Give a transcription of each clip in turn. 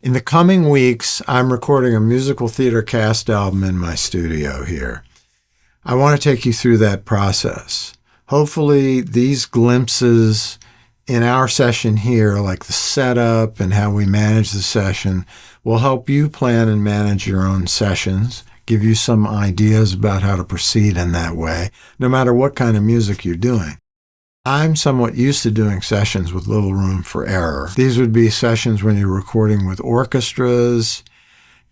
In the coming weeks, I'm recording a musical theater cast album in my studio here. I want to take you through that process. Hopefully, these glimpses in our session here, like the setup and how we manage the session, will help you plan and manage your own sessions, give you some ideas about how to proceed in that way, no matter what kind of music you're doing. I'm somewhat used to doing sessions with little room for error. These would be sessions when you're recording with orchestras,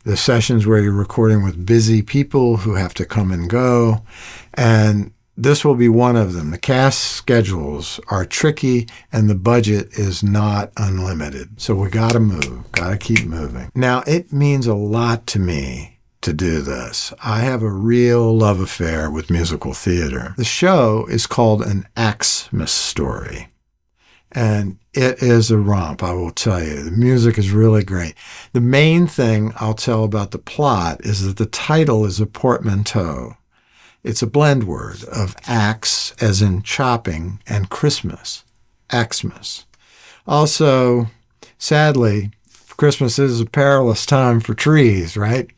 the sessions where you're recording with busy people who have to come and go, and this will be one of them. The cast schedules are tricky and the budget is not unlimited. So we got to move, got to keep moving. Now, it means a lot to me to do this. I have a real love affair with musical theater. The show is called an Axemas Story, and it is a romp, I will tell you. The music is really great. The main thing I'll tell about the plot is that the title is a portmanteau. It's a blend word of axe, as in chopping, and Christmas, Axemas. Also, sadly, Christmas is a perilous time for trees, right?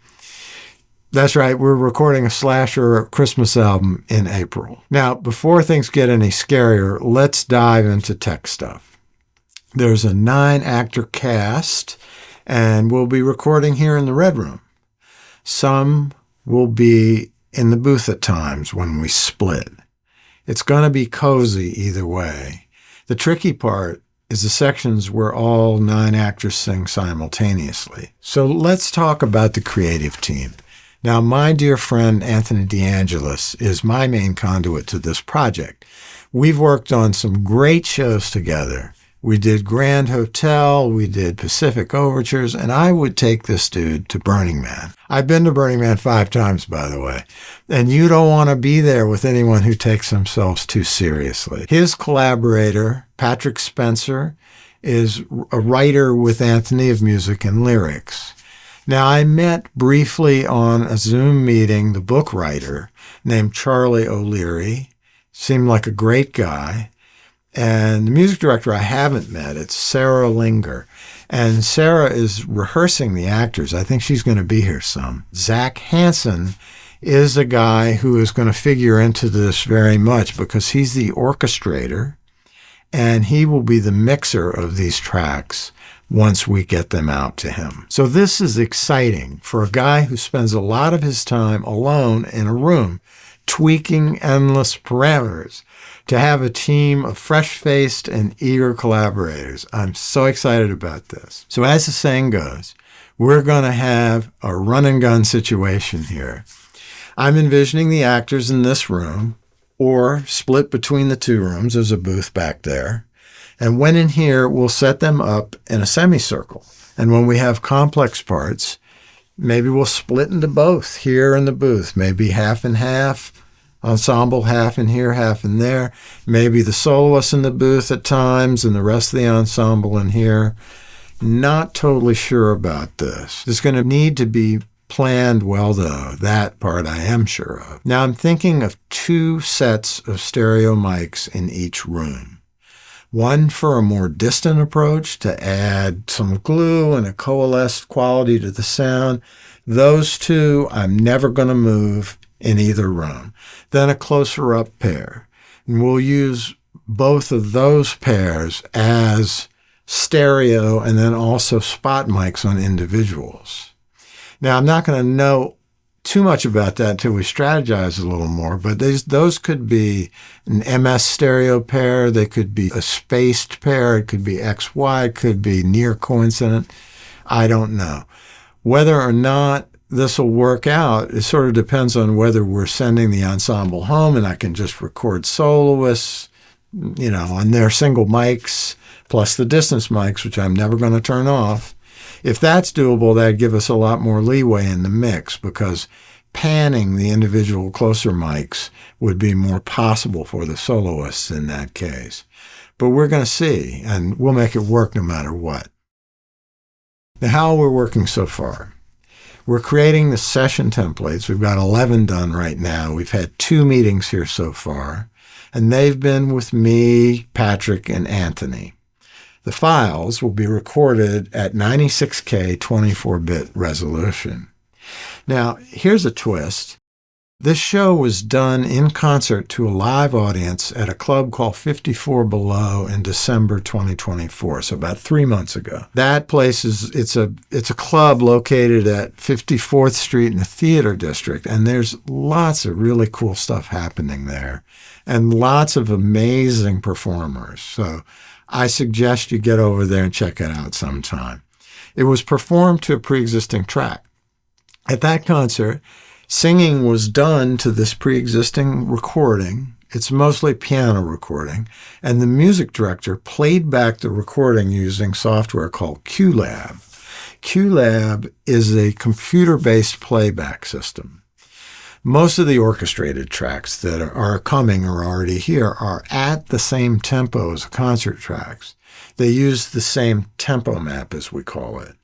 That's right, we're recording a slasher Christmas album in April. Now, before things get any scarier, let's dive into tech stuff. There's a 9-actor cast, and we'll be recording here in the Red Room. Some will be in the booth at times when we split. It's going to be cozy either way. The tricky part is the sections where all 9 actors sing simultaneously. So let's talk about the creative team. Now, my dear friend Anthony DeAngelis is my main conduit to this project. We've worked on some great shows together. We did Grand Hotel, we did Pacific Overtures, and I would take this dude to Burning Man. I've been to Burning Man 5 times, by the way, and you don't want to be there with anyone who takes themselves too seriously. His collaborator, Patrick Spencer, is a writer with Anthony of music and lyrics. Now, I met briefly on a Zoom meeting the book writer named Charlie O'Leary. Seemed like a great guy. And the music director I haven't met, it's Sarah Linger. And Sarah is rehearsing the actors. I think she's going to be here some. Zach Hansen is a guy who is going to figure into this very much because he's the orchestrator and he will be the mixer of these tracks once we get them out to him. So this is exciting for a guy who spends a lot of his time alone in a room tweaking endless parameters, to have a team of fresh-faced and eager collaborators. I'm so excited about this. So as the saying goes, we're going to have a run-and-gun situation here. I'm envisioning the actors in this room, or split between the 2 rooms. There's a booth back there. And when in here, we'll set them up in a semicircle. And when we have complex parts, maybe we'll split into both here in the booth, maybe half and half, ensemble half in here, half in there. Maybe the soloist in the booth at times and the rest of the ensemble in here. Not totally sure about this. It's going to need to be planned well, though. That part I am sure of. Now I'm thinking of 2 sets of stereo mics in each room. One for a more distant approach to add some glue and a coalesced quality to the sound. Those 2 I'm never going to move in either room. Then a closer up pair. And we'll use both of those pairs as stereo and then also spot mics on individuals. Now, I'm not going to know too much about that until we strategize a little more, but those could be an MS stereo pair, they could be a spaced pair, it could be XY, it could be near coincident. I don't know. Whether or not this will work out, it sort of depends on whether we're sending the ensemble home and I can just record soloists, on their single mics, plus the distance mics, which I'm never going to turn off. If that's doable, that'd give us a lot more leeway in the mix because panning the individual closer mics would be more possible for the soloists in that case. But we're going to see, and we'll make it work no matter what. Now, how we're working so far. We're creating the session templates. We've got 11 done right now. We've had 2 meetings here so far, and they've been with me, Patrick, and Anthony. The files will be recorded at 96K 24-bit resolution. Now, here's a twist. This show was done in concert to a live audience at a club called 54 Below in December 2024, so about 3 months ago. That place it's a club located at 54th Street in the Theater District, and there's lots of really cool stuff happening there and lots of amazing performers. So I suggest you get over there and check it out sometime. It was performed to a pre-existing track. At that concert, singing was done to this pre-existing recording. It's mostly piano recording. And the music director played back the recording using software called QLab. QLab is a computer-based playback system. Most of the orchestrated tracks that are coming or already here are at the same tempo as the concert tracks. They use the same tempo map, as we call it.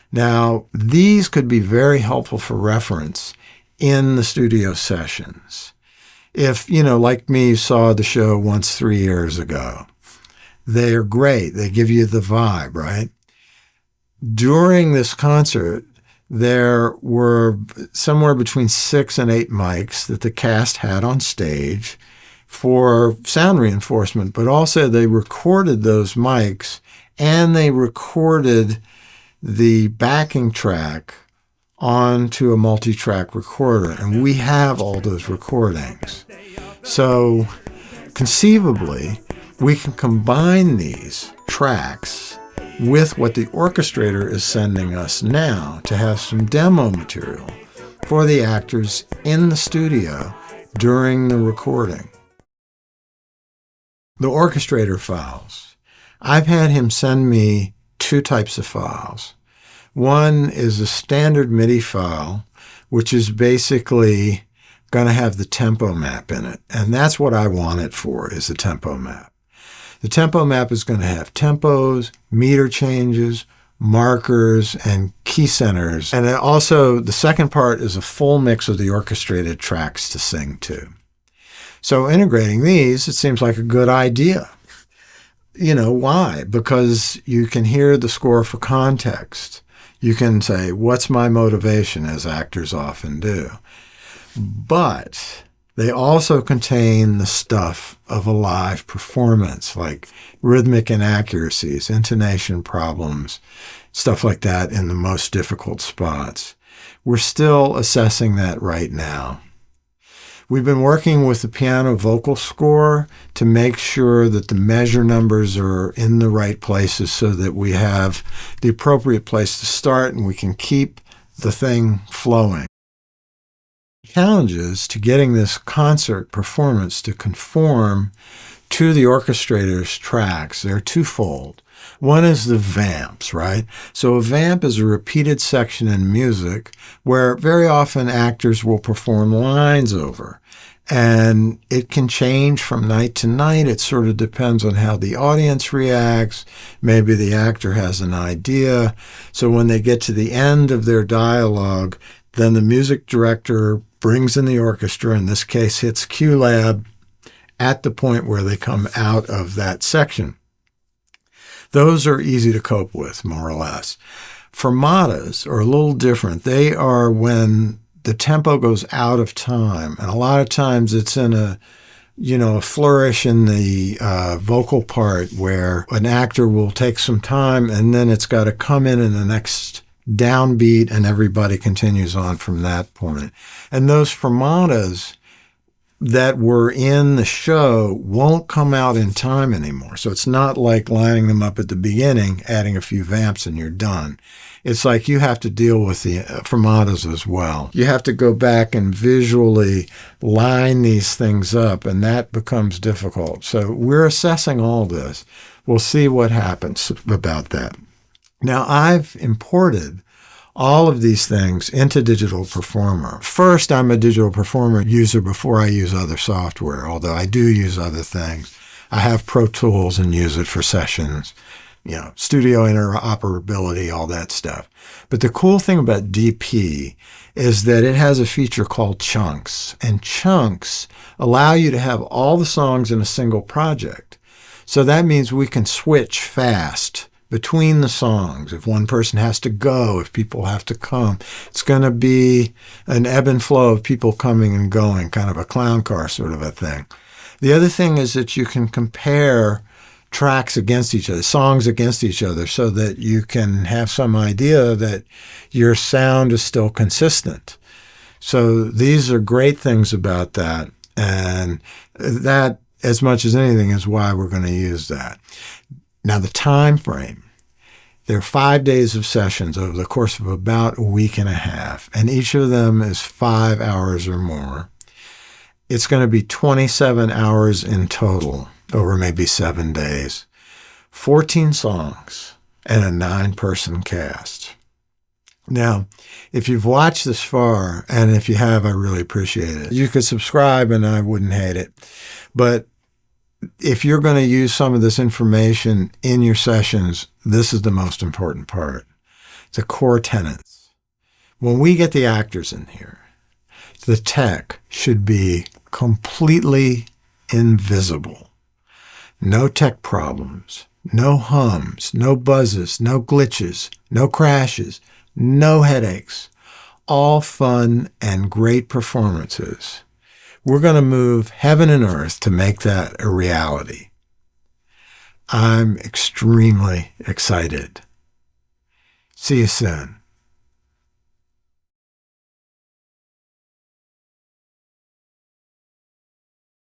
Now, these could be very helpful for reference in the studio sessions. If, like me, you saw the show once 3 years ago, they are great. They give you the vibe, right? During this concert, there were somewhere between 6 and 8 mics that the cast had on stage for sound reinforcement, but also they recorded those mics and they recorded the backing track onto a multi-track recorder, and we have all those recordings. So conceivably, we can combine these tracks with what the orchestrator is sending us now to have some demo material for the actors in the studio during the recording. The orchestrator files. I've had him send me 2 types of files. One is a standard MIDI file, which is basically going to have the tempo map in it. And that's what I want it for, is the tempo map. The tempo map is going to have tempos, meter changes, markers, and key centers. And also, the second part is a full mix of the orchestrated tracks to sing to. So integrating these, it seems like a good idea. Why? Because you can hear the score for context. You can say, what's my motivation, as actors often do. But they also contain the stuff of a live performance, like rhythmic inaccuracies, intonation problems, stuff like that in the most difficult spots. We're still assessing that right now. We've been working with the piano vocal score to make sure that the measure numbers are in the right places so that we have the appropriate place to start and we can keep the thing flowing. Challenges to getting this concert performance to conform to the orchestrator's tracks, they're twofold. One is the vamps, right? So a vamp is a repeated section in music where very often actors will perform lines over. And it can change from night to night. It sort of depends on how the audience reacts. Maybe the actor has an idea. So when they get to the end of their dialogue, then the music director brings in the orchestra, in this case hits QLab, at the point where they come out of that section. Those are easy to cope with, more or less. Fermatas are a little different. They are when the tempo goes out of time, and a lot of times it's in a flourish in the vocal part where an actor will take some time and then it's got to come in the next downbeat and everybody continues on from that point. And those fermatas that were in the show won't come out in time anymore. So it's not like lining them up at the beginning, adding a few vamps and you're done. It's like you have to deal with the fermatas as well. You have to go back and visually line these things up, and that becomes difficult. So we're assessing all this. We'll see what happens about that. Now, I've imported all of these things into Digital Performer. First, I'm a Digital Performer user before I use other software, although I do use other things. I have Pro Tools and use it for sessions, studio interoperability, all that stuff. But the cool thing about DP is that it has a feature called chunks, and chunks allow you to have all the songs in a single project. So that means we can switch fast between the songs. If one person has to go, if people have to come, it's going to be an ebb and flow of people coming and going, kind of a clown car sort of a thing. The other thing is that you can compare tracks against each other, songs against each other, so that you can have some idea that your sound is still consistent. So these are great things about that. And that, as much as anything, is why we're going to use that. Now, the time frame. There are 5 days of sessions over the course of about a week and a half, and each of them is 5 hours or more. It's going to be 27 hours in total over maybe 7 days, 14 songs, and a 9-person cast. Now, if you've watched this far, and if you have, I really appreciate it. You could subscribe and I wouldn't hate it. But if you're going to use some of this information in your sessions, this is the most important part. The core tenets. When we get the actors in here, the tech should be completely invisible. No tech problems, no hums, no buzzes, no glitches, no crashes, no headaches. All fun and great performances. We're going to move heaven and earth to make that a reality. I'm extremely excited. See you soon.